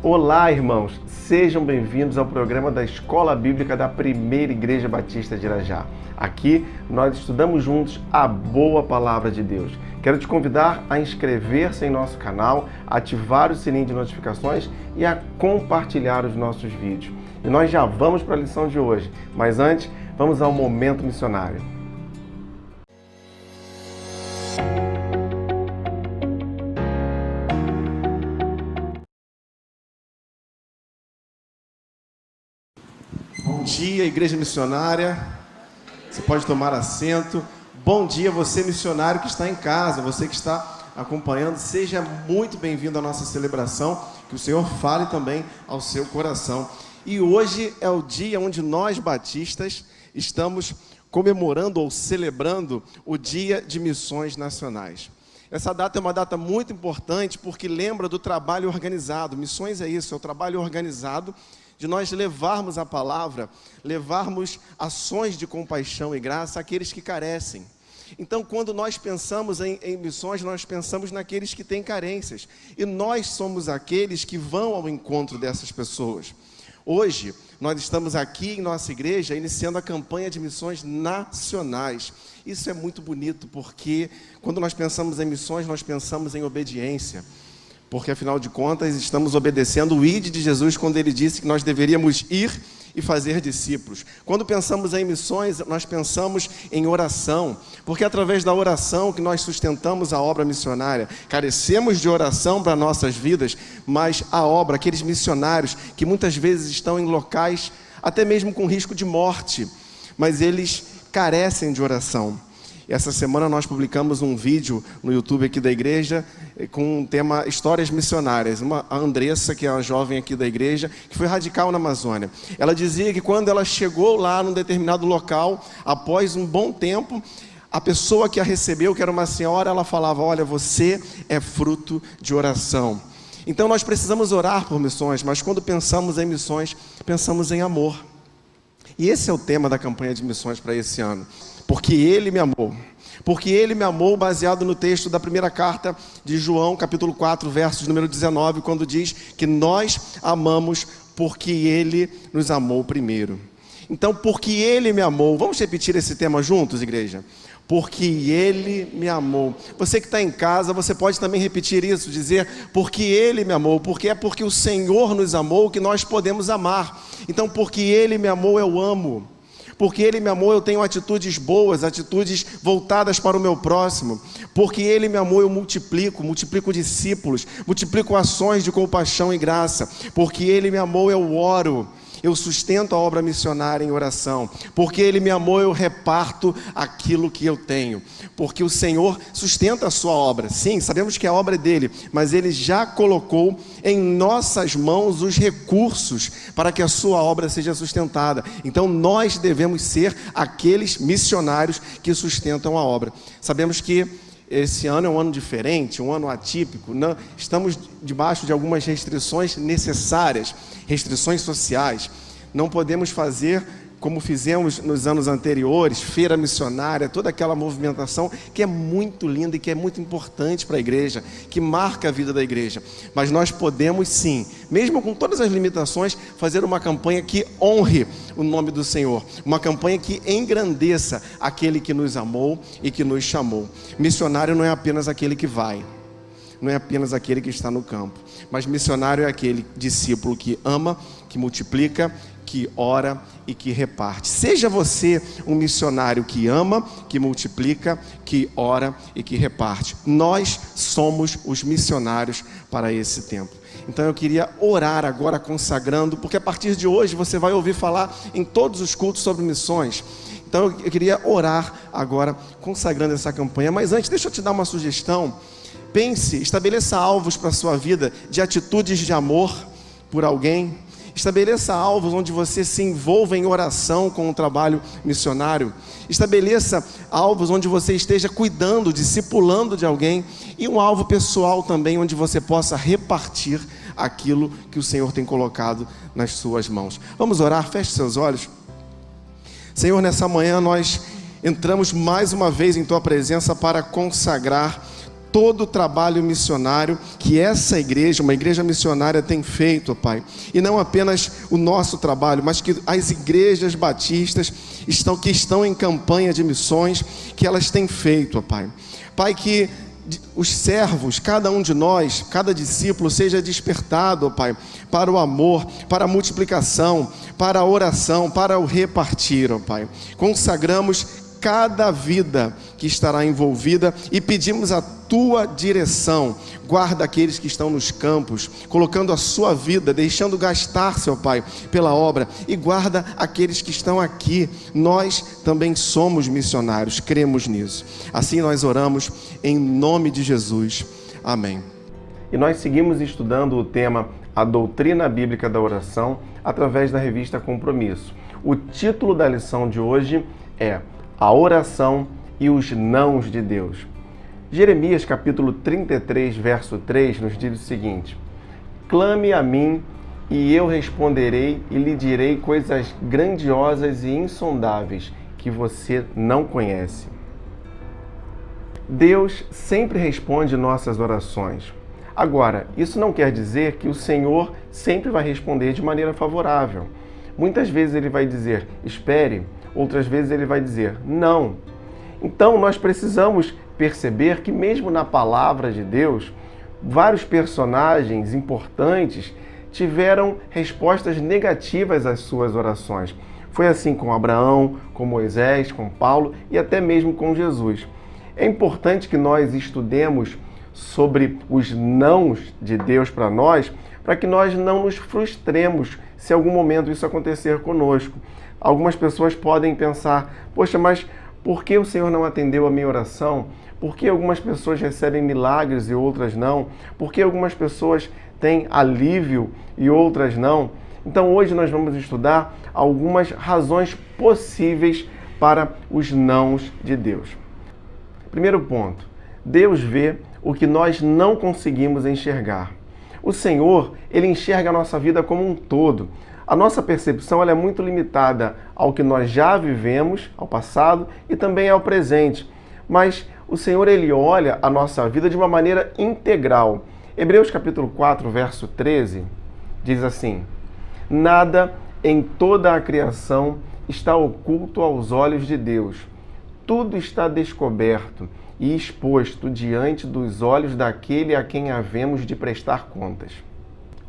Olá, irmãos! Sejam bem-vindos ao programa da Escola Bíblica da Primeira Igreja Batista de Irajá. Aqui nós estudamos juntos a boa palavra de Deus. Quero te convidar a inscrever-se em nosso canal, ativar o sininho de notificações e a compartilhar os nossos vídeos. E nós já vamos para a lição de hoje, mas antes, vamos ao momento missionário. Bom dia, Igreja Missionária. Você pode tomar assento. Bom dia, você missionário que está em casa, você que está acompanhando. Seja muito bem-vindo à nossa celebração. Que o Senhor fale também ao seu coração. E hoje é o dia onde nós batistas estamos comemorando ou celebrando o Dia de Missões Nacionais. Essa data é uma data muito importante porque lembra do trabalho organizado. Missões é isso, é o trabalho organizado de nós levarmos a palavra, levarmos ações de compaixão e graça àqueles que carecem. Então, quando nós pensamos em missões, nós pensamos naqueles que têm carências. E nós somos aqueles que vão ao encontro dessas pessoas. Hoje, nós estamos aqui em nossa igreja iniciando a campanha de missões nacionais. Isso é muito bonito, porque quando nós pensamos em missões, nós pensamos em obediência. Porque, afinal de contas, estamos obedecendo o ide de Jesus quando Ele disse que nós deveríamos ir e fazer discípulos. Quando pensamos em missões, nós pensamos em oração, porque é através da oração que nós sustentamos a obra missionária. Carecemos de oração para nossas vidas, mas a obra, aqueles missionários que muitas vezes estão em locais até mesmo com risco de morte, mas eles carecem de oração. Essa semana nós publicamos um vídeo no YouTube aqui da igreja com o tema Histórias Missionárias. A Andressa, que é uma jovem aqui da igreja, que foi radical na Amazônia. Ela dizia que quando ela chegou lá num determinado local, após um bom tempo, a pessoa que a recebeu, que era uma senhora, ela falava: olha, você é fruto de oração. Então nós precisamos orar por missões, mas quando pensamos em missões, pensamos em amor. E esse é o tema da campanha de missões para esse ano. Porque Ele me amou. Porque Ele me amou, baseado no texto da primeira carta de João, capítulo 4, versos número 19, quando diz que nós amamos porque Ele nos amou primeiro. Então, porque Ele me amou, vamos repetir esse tema juntos, igreja? Porque Ele me amou. Você que está em casa, você pode também repetir isso, dizer, porque Ele me amou, porque é porque o Senhor nos amou que nós podemos amar. Então, porque Ele me amou, eu amo. Porque Ele me amou, eu tenho atitudes boas, atitudes voltadas para o meu próximo. Porque Ele me amou, eu multiplico discípulos, multiplico ações de compaixão e graça. Porque Ele me amou, eu oro. Eu sustento a obra missionária em oração. Porque Ele me amou, eu reparto aquilo que eu tenho. Porque o Senhor sustenta a sua obra. Sim, sabemos que a obra é dele, mas Ele já colocou em nossas mãos os recursos para que a sua obra seja sustentada. Então nós devemos ser aqueles missionários que sustentam a obra. Sabemos que esse ano é um ano diferente, um ano atípico. Não, estamos debaixo de algumas restrições necessárias, restrições sociais. Não podemos fazer como fizemos nos anos anteriores, feira missionária, toda aquela movimentação que é muito linda e que é muito importante para a igreja, que marca a vida da igreja. Mas nós podemos sim, mesmo com todas as limitações, fazer uma campanha que honre o nome do Senhor, uma campanha que engrandeça aquele que nos amou e que nos chamou. Missionário não é apenas aquele que vai, não é apenas aquele que está no campo, mas missionário é aquele discípulo que ama, que multiplica, que ora e que reparte. Seja você um missionário que ama, que multiplica, que ora e que reparte. Nós somos os missionários para esse tempo. Então eu queria orar agora consagrando, porque a partir de hoje você vai ouvir falar em todos os cultos sobre missões. Então eu queria orar agora consagrando essa campanha. Mas antes, deixa eu te dar uma sugestão. Pense, estabeleça alvos para a sua vida de atitudes de amor por alguém. Estabeleça alvos onde você se envolva em oração com o trabalho missionário. Estabeleça alvos onde você esteja cuidando, discipulando de alguém. E um alvo pessoal também, onde você possa repartir aquilo que o Senhor tem colocado nas suas mãos. Vamos orar, feche seus olhos. Senhor, nessa manhã nós entramos mais uma vez em Tua presença para consagrar todo o trabalho missionário que essa igreja, uma igreja missionária, tem feito, ó Pai. E não apenas o nosso trabalho, mas que as igrejas batistas que estão em campanha de missões, que elas têm feito, ó Pai. Pai, que os servos, cada um de nós, cada discípulo seja despertado, ó Pai, para o amor, para a multiplicação, para a oração, para o repartir, ó Pai. Consagramos cada vida que estará envolvida e pedimos a Tua direção. Guarda aqueles que estão nos campos, colocando a sua vida, deixando gastar-se, ó Pai, pela obra, e guarda aqueles que estão aqui. Nós também somos missionários, cremos nisso. Assim nós oramos em nome de Jesus. Amém. E nós seguimos estudando o tema A Doutrina Bíblica da Oração através da revista Compromisso. O título da lição de hoje é A Oração e os Nãos de Deus. Jeremias capítulo 33, verso 3 nos diz o seguinte: Clame a mim e eu responderei e lhe direi coisas grandiosas e insondáveis que você não conhece. Deus sempre responde nossas orações. Agora, isso não quer dizer que o Senhor sempre vai responder de maneira favorável. Muitas vezes Ele vai dizer, espere, outras vezes Ele vai dizer, não. Então, nós precisamos perceber que mesmo na palavra de Deus, vários personagens importantes tiveram respostas negativas às suas orações. Foi assim com Abraão, com Moisés, com Paulo e até mesmo com Jesus. É importante que nós estudemos sobre os nãos de Deus para nós, para que nós não nos frustremos se em algum momento isso acontecer conosco. Algumas pessoas podem pensar, poxa, mas por que o Senhor não atendeu a minha oração? Por que algumas pessoas recebem milagres e outras não? Por que algumas pessoas têm alívio e outras não? Então hoje nós vamos estudar algumas razões possíveis para os nãos de Deus. Primeiro ponto, Deus vê o que nós não conseguimos enxergar. O Senhor, Ele enxerga a nossa vida como um todo. A nossa percepção ela é muito limitada ao que nós já vivemos, ao passado e também ao presente. Mas o Senhor, Ele olha a nossa vida de uma maneira integral. Hebreus capítulo 4, verso 13, diz assim: Nada em toda a criação está oculto aos olhos de Deus. Tudo está descoberto e exposto diante dos olhos daquele a quem havemos de prestar contas.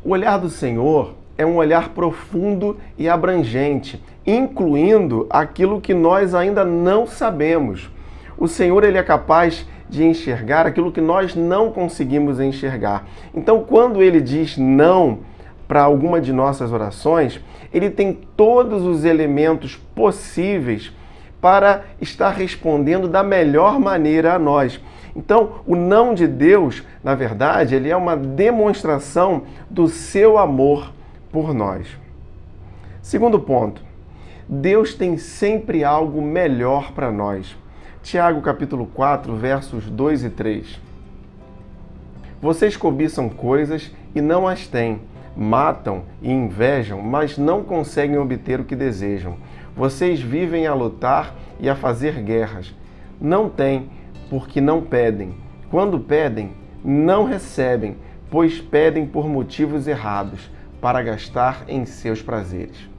O olhar do Senhor é um olhar profundo e abrangente, incluindo aquilo que nós ainda não sabemos. O Senhor, Ele é capaz de enxergar aquilo que nós não conseguimos enxergar. Então, quando Ele diz não para alguma de nossas orações, Ele tem todos os elementos possíveis para estar respondendo da melhor maneira a nós. Então, o não de Deus, na verdade, ele é uma demonstração do seu amor por nós. Segundo ponto, Deus tem sempre algo melhor para nós. Tiago capítulo 4, versos 2 e 3. Vocês cobiçam coisas e não as têm, matam e invejam, mas não conseguem obter o que desejam. Vocês vivem a lutar e a fazer guerras. Não têm, porque não pedem. Quando pedem, não recebem, pois pedem por motivos errados, para gastar em seus prazeres.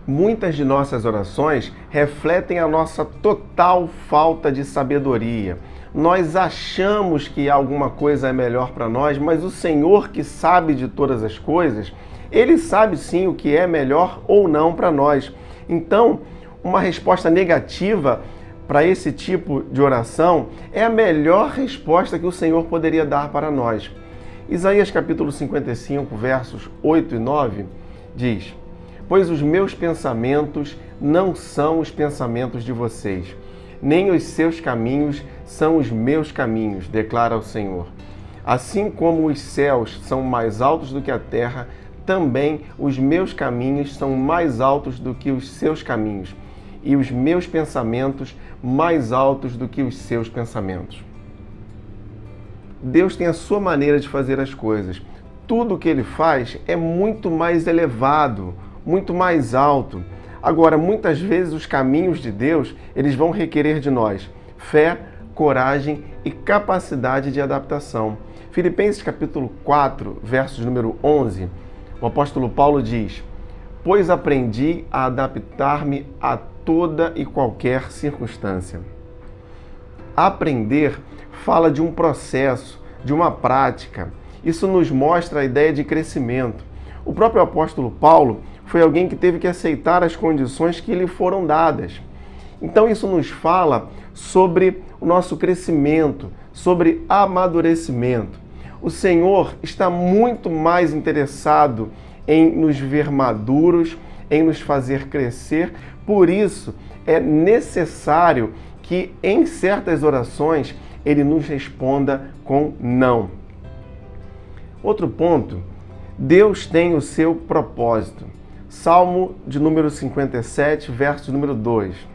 Muitas de nossas orações refletem a nossa total falta de sabedoria. Nós achamos que alguma coisa é melhor para nós, mas o Senhor, que sabe de todas as coisas, Ele sabe sim o que é melhor ou não para nós. Então, uma resposta negativa para esse tipo de oração é a melhor resposta que o Senhor poderia dar para nós. Isaías capítulo 55, versos 8 e 9, diz: Pois os meus pensamentos não são os pensamentos de vocês, nem os seus caminhos são os meus caminhos, declara o Senhor. Assim como os céus são mais altos do que a terra, também os meus caminhos são mais altos do que os seus caminhos, e os meus pensamentos mais altos do que os seus pensamentos. Deus tem a sua maneira de fazer as coisas. Tudo o que Ele faz é muito mais elevado, muito mais alto. Agora, muitas vezes os caminhos de Deus, eles vão requerer de nós fé, coragem e capacidade de adaptação. Filipenses capítulo 4, versos número 11, o apóstolo Paulo diz: pois aprendi a adaptar-me a toda e qualquer circunstância. Aprender fala de um processo, de uma prática. Isso nos mostra a ideia de crescimento. O próprio apóstolo Paulo foi alguém que teve que aceitar as condições que lhe foram dadas. Então isso nos fala sobre o nosso crescimento, sobre amadurecimento. O Senhor está muito mais interessado em nos ver maduros, em nos fazer crescer. Por isso, é necessário que em certas orações Ele nos responda com não. Outro ponto, Deus tem o seu propósito. Salmo de número 57, verso número 2.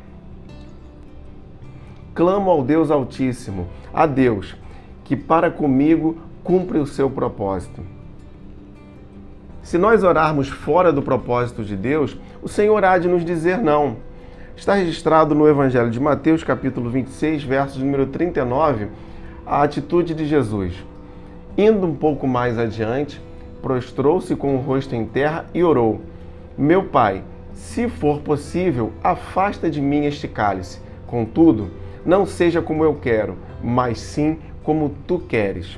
Clamo ao Deus Altíssimo, a Deus, que para comigo cumpre o seu propósito. Se nós orarmos fora do propósito de Deus, o Senhor há de nos dizer não. Está registrado no Evangelho de Mateus, capítulo 26, verso número 39, a atitude de Jesus. Indo um pouco mais adiante, prostrou-se com o rosto em terra e orou: meu Pai, se for possível, afasta de mim este cálice. Contudo, não seja como eu quero, mas sim como tu queres.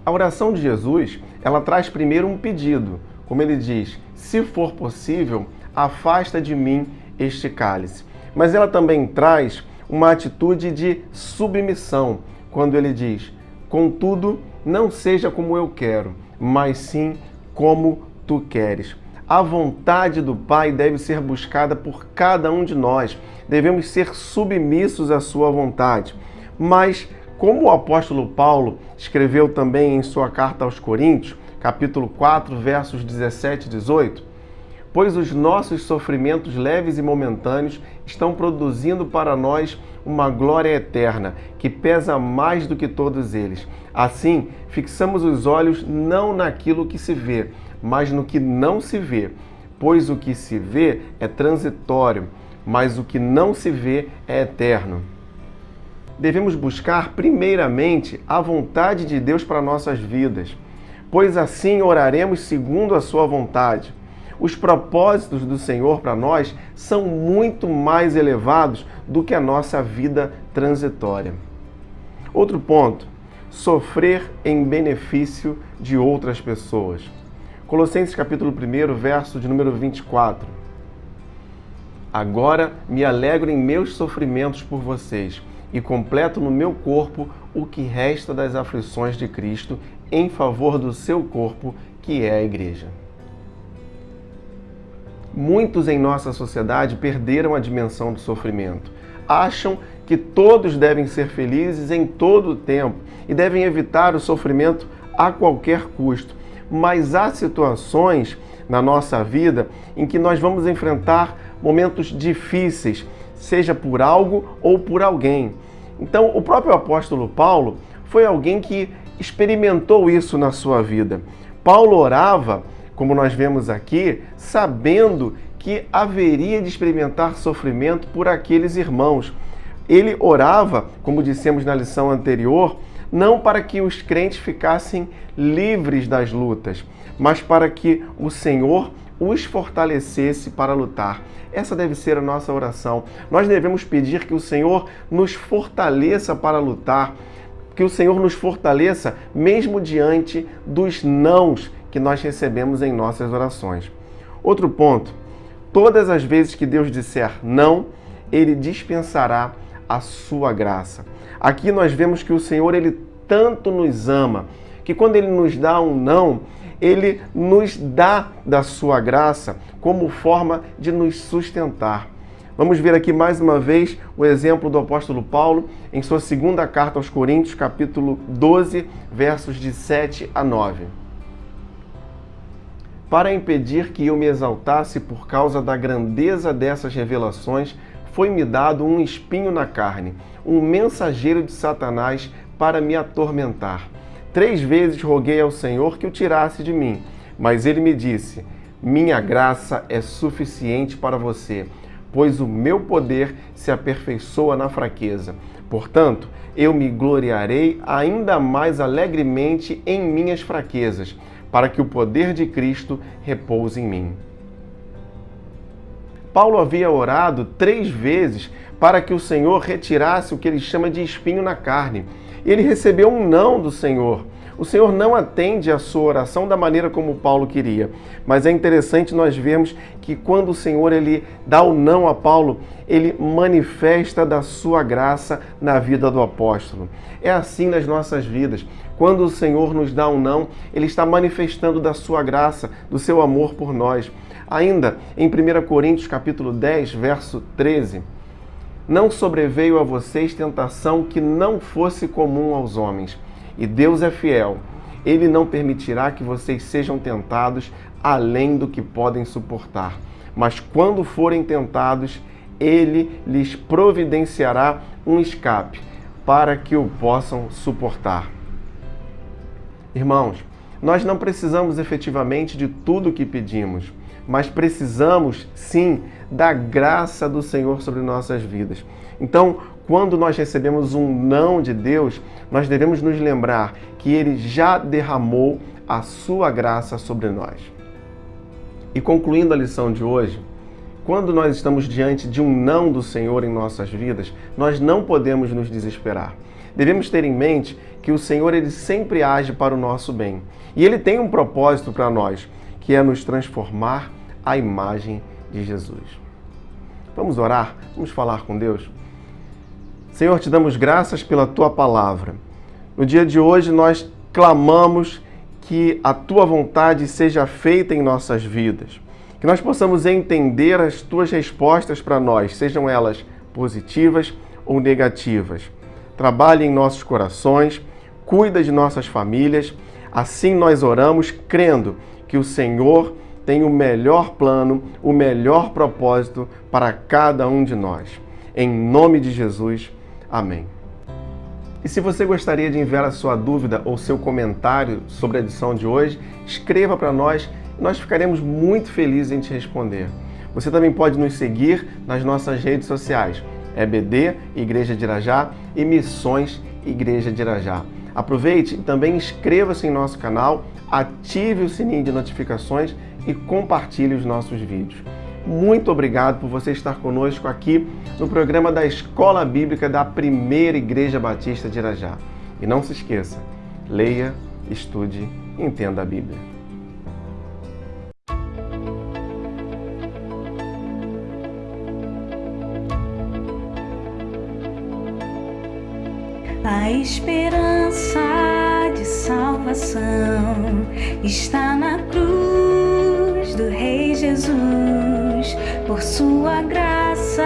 A oração de Jesus, ela traz primeiro um pedido, como ele diz: se for possível, afasta de mim este cálice. Mas ela também traz uma atitude de submissão, quando ele diz: contudo, não seja como eu quero, mas sim como tu queres. A vontade do Pai deve ser buscada por cada um de nós. Devemos ser submissos à sua vontade. Mas, como o apóstolo Paulo escreveu também em sua carta aos Coríntios, capítulo 4, versos 17 e 18, pois os nossos sofrimentos leves e momentâneos estão produzindo para nós uma glória eterna, que pesa mais do que todos eles. Assim, fixamos os olhos não naquilo que se vê, mas no que não se vê, pois o que se vê é transitório, mas o que não se vê é eterno. Devemos buscar primeiramente a vontade de Deus para nossas vidas, pois assim oraremos segundo a sua vontade. Os propósitos do Senhor para nós são muito mais elevados do que a nossa vida transitória. Outro ponto, sofrer em benefício de outras pessoas. Colossenses capítulo 1, verso de número 24. Agora me alegro em meus sofrimentos por vocês e completo no meu corpo o que resta das aflições de Cristo em favor do seu corpo, que é a igreja. Muitos em nossa sociedade perderam a dimensão do sofrimento. Acham que todos devem ser felizes em todo o tempo e devem evitar o sofrimento a qualquer custo. Mas há situações na nossa vida em que nós vamos enfrentar momentos difíceis, seja por algo ou por alguém. Então, o próprio apóstolo Paulo foi alguém que experimentou isso na sua vida. Paulo orava, como nós vemos aqui, sabendo que haveria de experimentar sofrimento por aqueles irmãos. Ele orava, como dissemos na lição anterior, não para que os crentes ficassem livres das lutas, mas para que o Senhor os fortalecesse para lutar. Essa deve ser a nossa oração. Nós devemos pedir que o Senhor nos fortaleça para lutar, que o Senhor nos fortaleça mesmo diante dos nãos que nós recebemos em nossas orações. Outro ponto, todas as vezes que Deus disser não, Ele dispensará a sua graça. Aqui nós vemos que o Senhor, Ele tanto nos ama, que quando Ele nos dá um não, Ele nos dá da sua graça como forma de nos sustentar. Vamos ver aqui mais uma vez o exemplo do apóstolo Paulo em sua segunda carta aos Coríntios, capítulo 12, versos de 7 a 9. Para impedir que eu me exaltasse por causa da grandeza dessas revelações, foi-me dado um espinho na carne, um mensageiro de Satanás para me atormentar. 3 vezes roguei ao Senhor que o tirasse de mim, mas ele me disse: minha graça é suficiente para você, pois o meu poder se aperfeiçoa na fraqueza. Portanto, eu me gloriarei ainda mais alegremente em minhas fraquezas, para que o poder de Cristo repouse em mim. Paulo havia orado 3 vezes para que o Senhor retirasse o que ele chama de espinho na carne. Ele recebeu um não do Senhor. O Senhor não atende a sua oração da maneira como Paulo queria. Mas é interessante nós vermos que quando o Senhor ele dá o não a Paulo, ele manifesta da sua graça na vida do apóstolo. É assim nas nossas vidas. Quando o Senhor nos dá um não, ele está manifestando da sua graça, do seu amor por nós. Ainda em 1 Coríntios capítulo 10, verso 13, não sobreveio a vocês tentação que não fosse comum aos homens. E Deus é fiel. Ele não permitirá que vocês sejam tentados além do que podem suportar. Mas quando forem tentados, Ele lhes providenciará um escape para que o possam suportar. Irmãos, nós não precisamos efetivamente de tudo o que pedimos, mas precisamos, sim, da graça do Senhor sobre nossas vidas. Então, quando nós recebemos um não de Deus, nós devemos nos lembrar que Ele já derramou a sua graça sobre nós. E concluindo a lição de hoje, quando nós estamos diante de um não do Senhor em nossas vidas, nós não podemos nos desesperar. Devemos ter em mente que o Senhor ele sempre age para o nosso bem. E Ele tem um propósito para nós, que é nos transformar à imagem de Jesus. Vamos orar? Vamos falar com Deus? Senhor, te damos graças pela Tua palavra. No dia de hoje nós clamamos que a Tua vontade seja feita em nossas vidas. Que nós possamos entender as Tuas respostas para nós, sejam elas positivas ou negativas. Trabalhe em nossos corações, cuida de nossas famílias. Assim nós oramos crendo que o Senhor tem o melhor plano, o melhor propósito para cada um de nós. Em nome de Jesus, amém. E se você gostaria de enviar a sua dúvida ou seu comentário sobre a edição de hoje, escreva para nós e nós ficaremos muito felizes em te responder. Você também pode nos seguir nas nossas redes sociais, EBD, Igreja de Irajá, e Missões Igreja de Irajá. Aproveite e também inscreva-se em nosso canal, ative o sininho de notificações e compartilhe os nossos vídeos. Muito obrigado por você estar conosco aqui no programa da Escola Bíblica da Primeira Igreja Batista de Irajá. E não se esqueça, leia, estude e entenda a Bíblia. A esperança de salvação está na cruz do Rei Jesus. Por sua graça